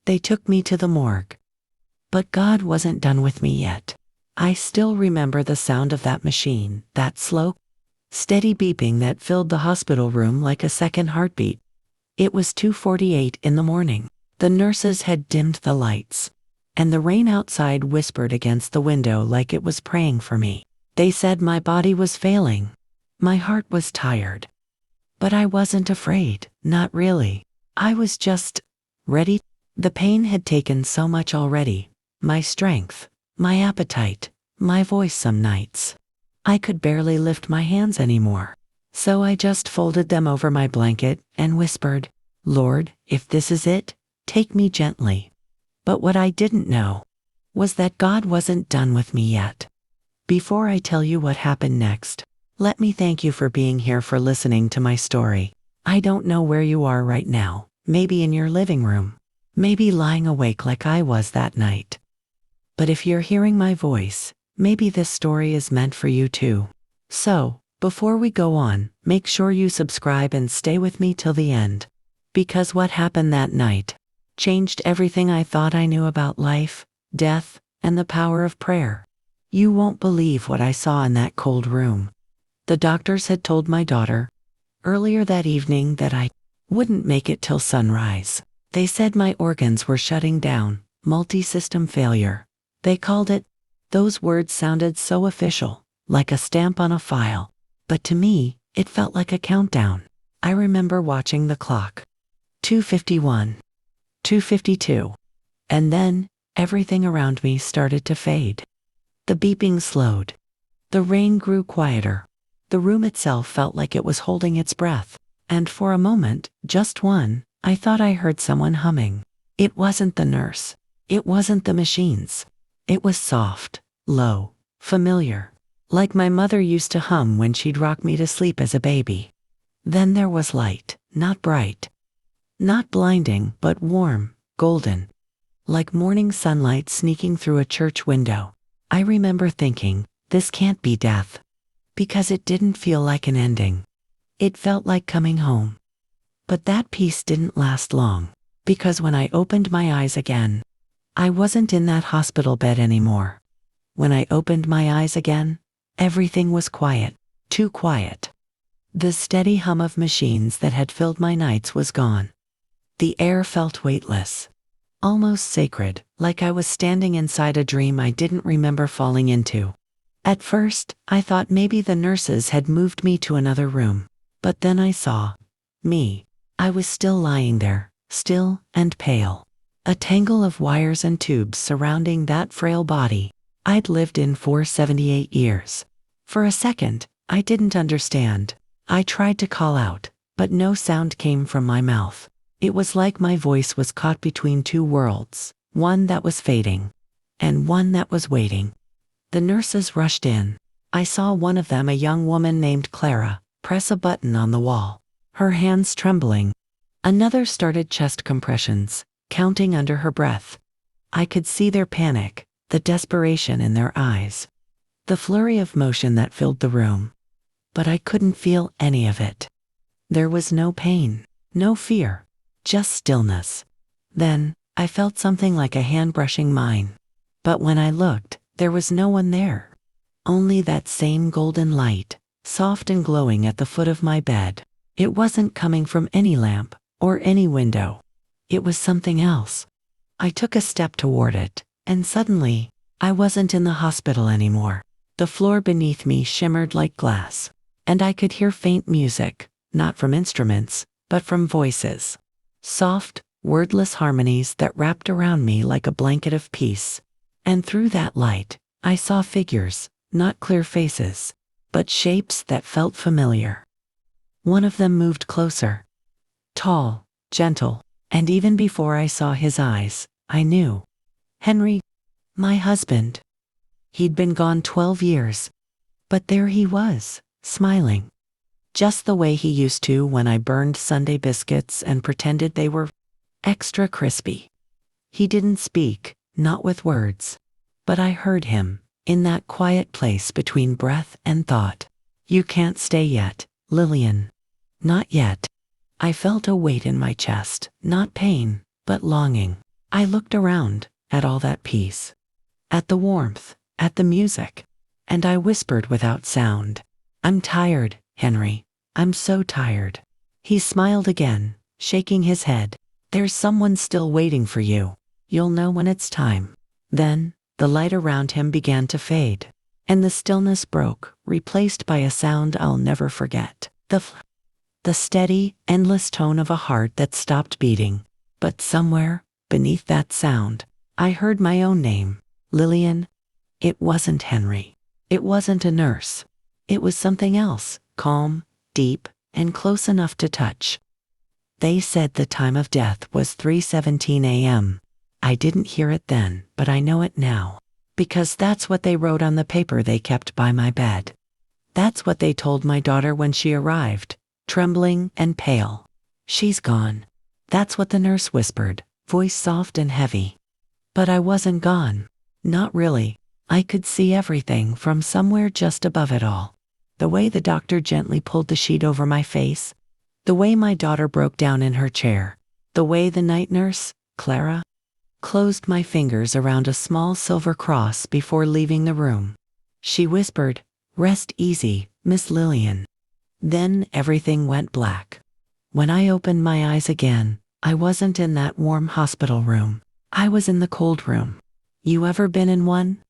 They took me to the morgue. But God wasn't done with me yet. I still remember the sound of that machine, that slow, steady beeping that filled the hospital room like a second heartbeat. It was 2:48 in the morning. The nurses had dimmed the lights, and the rain outside whispered against the window like it was praying for me. They said my body was failing. My heart was tired. But I wasn't afraid, not really. I was just ready. The pain had taken so much already. My strength, my appetite, my voice some nights. I could barely lift my hands anymore. So I just folded them over my blanket and whispered, "Lord, if this is it, take me gently." But what I didn't know was that God wasn't done with me yet. Before I tell you what happened next, let me thank you for being here, for listening to my story. I don't know where you are right now, maybe in your living room, maybe lying awake like I was that night. But if you're hearing my voice, maybe this story is meant for you too. So, before we go on, make sure you subscribe and stay with me till the end. Because what happened that night changed everything I thought I knew about life, death, and the power of prayer. You won't believe what I saw in that cold room. The doctors had told my daughter earlier that evening that I wouldn't make it till sunrise. They said my organs were shutting down, multi-system failure. They called it. Those words sounded so official, like a stamp on a file. But to me, it felt like a countdown. I remember watching the clock. 2:51. 2:52. And then, everything around me started to fade. The beeping slowed. The rain grew quieter. The room itself felt like it was holding its breath. And for a moment, just one, I thought I heard someone humming. It wasn't the nurse. It wasn't the machines. It was soft, low, familiar. Like my mother used to hum when she'd rock me to sleep as a baby. Then there was light, not bright. Not blinding, but warm, golden. Like morning sunlight sneaking through a church window. I remember thinking, this can't be death. Because it didn't feel like an ending. It felt like coming home. But that peace didn't last long. Because when I opened my eyes again, I wasn't in that hospital bed anymore. When I opened my eyes again, everything was quiet, too quiet. The steady hum of machines that had filled my nights was gone. The air felt weightless. Almost sacred, like I was standing inside a dream I didn't remember falling into. At first, I thought maybe the nurses had moved me to another room. But then I saw me. I was still lying there, still and pale. A tangle of wires and tubes surrounding that frail body I'd lived in for 78 years. For a second, I didn't understand. I tried to call out, but no sound came from my mouth. It was like my voice was caught between two worlds, one that was fading, and one that was waiting. The nurses rushed in. I saw one of them, a young woman named Clara, press a button on the wall, her hands trembling. Another started chest compressions, counting under her breath. I could see their panic, the desperation in their eyes, the flurry of motion that filled the room. But I couldn't feel any of it. There was no pain, no fear. Just stillness. Then, I felt something like a hand brushing mine. But when I looked, there was no one there. Only that same golden light, soft and glowing at the foot of my bed. It wasn't coming from any lamp, or any window. It was something else. I took a step toward it, and suddenly, I wasn't in the hospital anymore. The floor beneath me shimmered like glass. And I could hear faint music, not from instruments, but from voices. Soft, wordless harmonies that wrapped around me like a blanket of peace. And through that light, I saw figures, not clear faces, but shapes that felt familiar. One of them moved closer. Tall, gentle, and even before I saw his eyes, I knew. Henry, my husband. He'd been gone 12 years. But there he was, smiling. Just the way he used to when I burned Sunday biscuits and pretended they were extra crispy. He didn't speak, not with words. But I heard him, in that quiet place between breath and thought. You can't stay yet, Lillian. Not yet. I felt a weight in my chest, not pain, but longing. I looked around, at all that peace, at the warmth, at the music, and I whispered without sound, "I'm tired, Henry. I'm so tired." He smiled again, shaking his head. "There's someone still waiting for you. You'll know when it's time." Then, the light around him began to fade, and the stillness broke, replaced by a sound I'll never forget. The steady, endless tone of a heart that stopped beating. But somewhere, beneath that sound, I heard my own name, Lillian. It wasn't Henry. It wasn't a nurse. It was something else, calm, deep, and close enough to touch. They said the time of death was 3:17 a.m. I didn't hear it then, but I know it now. Because that's what they wrote on the paper they kept by my bed. That's what they told my daughter when she arrived, trembling and pale. "She's gone." That's what the nurse whispered, voice soft and heavy. But I wasn't gone. Not really. I could see everything from somewhere just above it all. The way the doctor gently pulled the sheet over my face, the way my daughter broke down in her chair, the way the night nurse, Clara, closed my fingers around a small silver cross before leaving the room. She whispered, "Rest easy, Miss Lillian." Then everything went black. When I opened my eyes again, I wasn't in that warm hospital room. I was in the cold room. You ever been in one?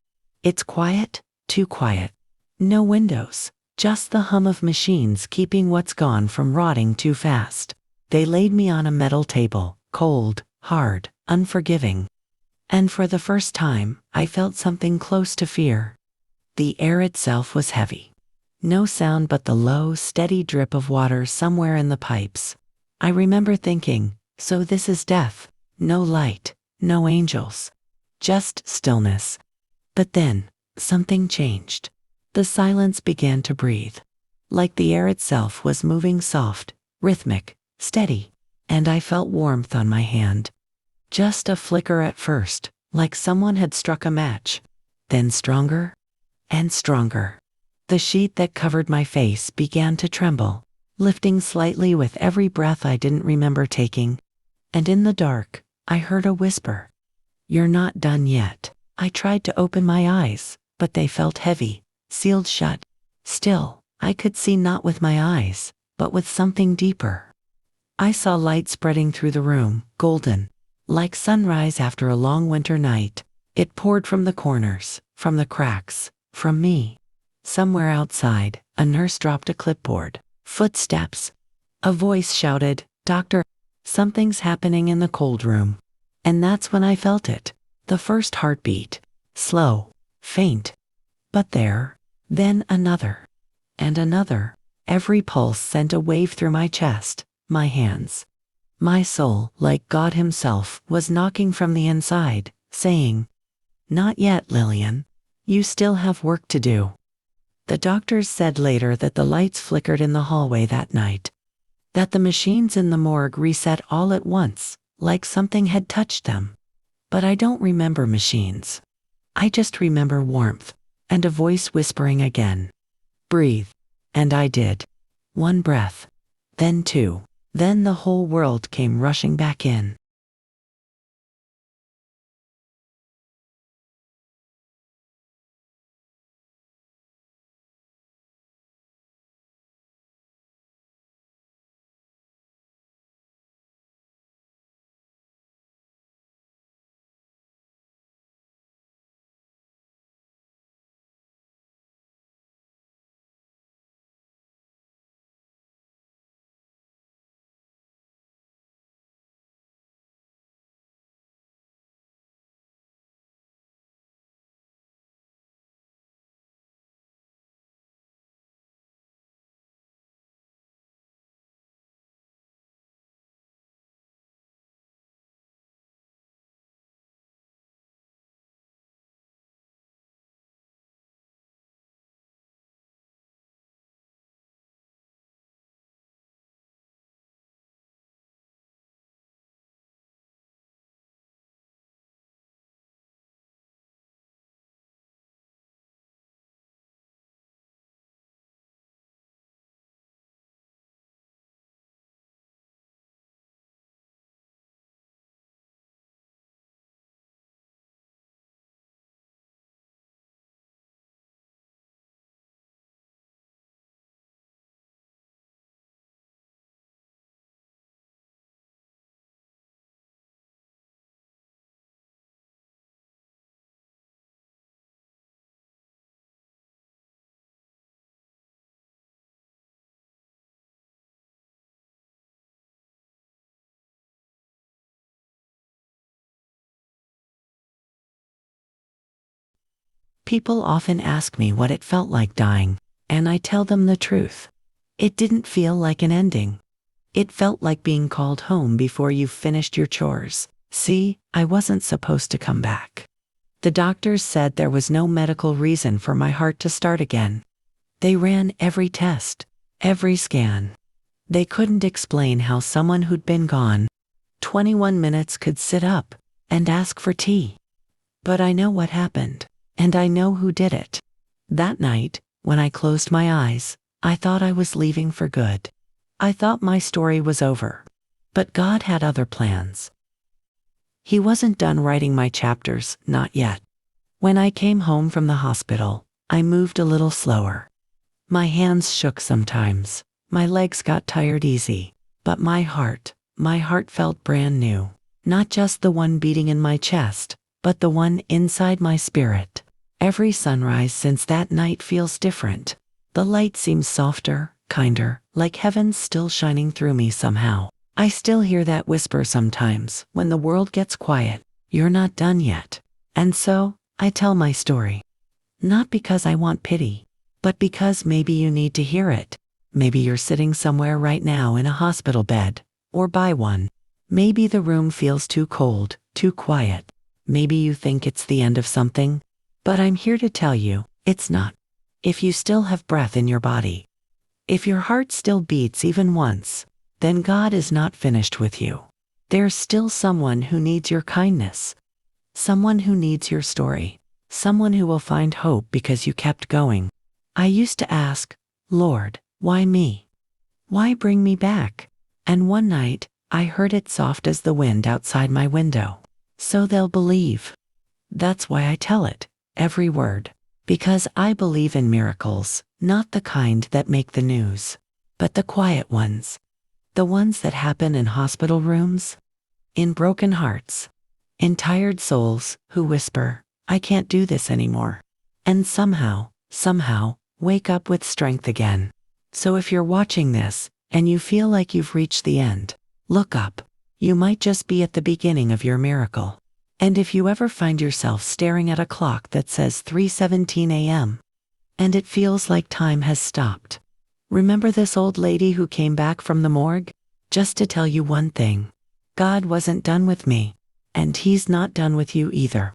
It's quiet, too quiet. No windows, just the hum of machines keeping what's gone from rotting too fast. They laid me on a metal table, cold, hard, unforgiving. And for the first time, I felt something close to fear. The air itself was heavy. No sound but the low, steady drip of water somewhere in the pipes. I remember thinking, so this is death. No light, no angels. Just stillness. But then, something changed. The silence began to breathe. Like the air itself was moving soft, rhythmic, steady. And I felt warmth on my hand. Just a flicker at first, like someone had struck a match. Then stronger and stronger. The sheet that covered my face began to tremble, lifting slightly with every breath I didn't remember taking. And in the dark, I heard a whisper. "You're not done yet." I tried to open my eyes, but they felt heavy, sealed shut. Still, I could see not with my eyes, but with something deeper. I saw light spreading through the room, golden, like sunrise after a long winter night. It poured from the corners, from the cracks, from me. Somewhere outside, a nurse dropped a clipboard. Footsteps. A voice shouted, "Doctor, something's happening in the cold room." And that's when I felt it. The first heartbeat. Slow, faint. But there. Then another. And another. Every pulse sent a wave through my chest, my hands. My soul, like God Himself, was knocking from the inside, saying, "Not yet, Lillian. You still have work to do." The doctors said later that the lights flickered in the hallway that night. That the machines in the morgue reset all at once, like something had touched them. But I don't remember machines. I just remember warmth, and a voice whispering again, "Breathe." And I did. One breath. Then two. Then the whole world came rushing back in. People often ask me what it felt like dying, and I tell them the truth. It didn't feel like an ending. It felt like being called home before you've finished your chores. See, I wasn't supposed to come back. The doctors said there was no medical reason for my heart to start again. They ran every test, every scan. They couldn't explain how someone who'd been gone 21 minutes could sit up and ask for tea. But I know what happened, and I know who did it. That night, when I closed my eyes, I thought I was leaving for good. I thought my story was over. But God had other plans. He wasn't done writing my chapters, not yet. When I came home from the hospital, I moved a little slower. My hands shook sometimes, my legs got tired easy, but my heart felt brand new. Not just the one beating in my chest, but the one inside my spirit. Every sunrise since that night feels different. The light seems softer, kinder, like heaven's still shining through me somehow. I still hear that whisper sometimes when the world gets quiet. You're not done yet. And so, I tell my story. Not because I want pity, but because maybe you need to hear it. Maybe you're sitting somewhere right now in a hospital bed, or by one. Maybe the room feels too cold, too quiet. Maybe you think it's the end of something. But I'm here to tell you, it's not. If you still have breath in your body, if your heart still beats even once, then God is not finished with you. There's still someone who needs your kindness. Someone who needs your story. Someone who will find hope because you kept going. I used to ask, Lord, why me? Why bring me back? And one night, I heard it soft as the wind outside my window. So they'll believe. That's why I tell it, every word. Because I believe in miracles, not the kind that make the news, but the quiet ones. The ones that happen in hospital rooms, in broken hearts, in tired souls who whisper, I can't do this anymore. And somehow, wake up with strength again. So if you're watching this, and you feel like you've reached the end, look up. You might just be at the beginning of your miracle. And if you ever find yourself staring at a clock that says 3:17 a.m., and it feels like time has stopped, remember this old lady who came back from the morgue? Just to tell you one thing, God wasn't done with me, and He's not done with you either.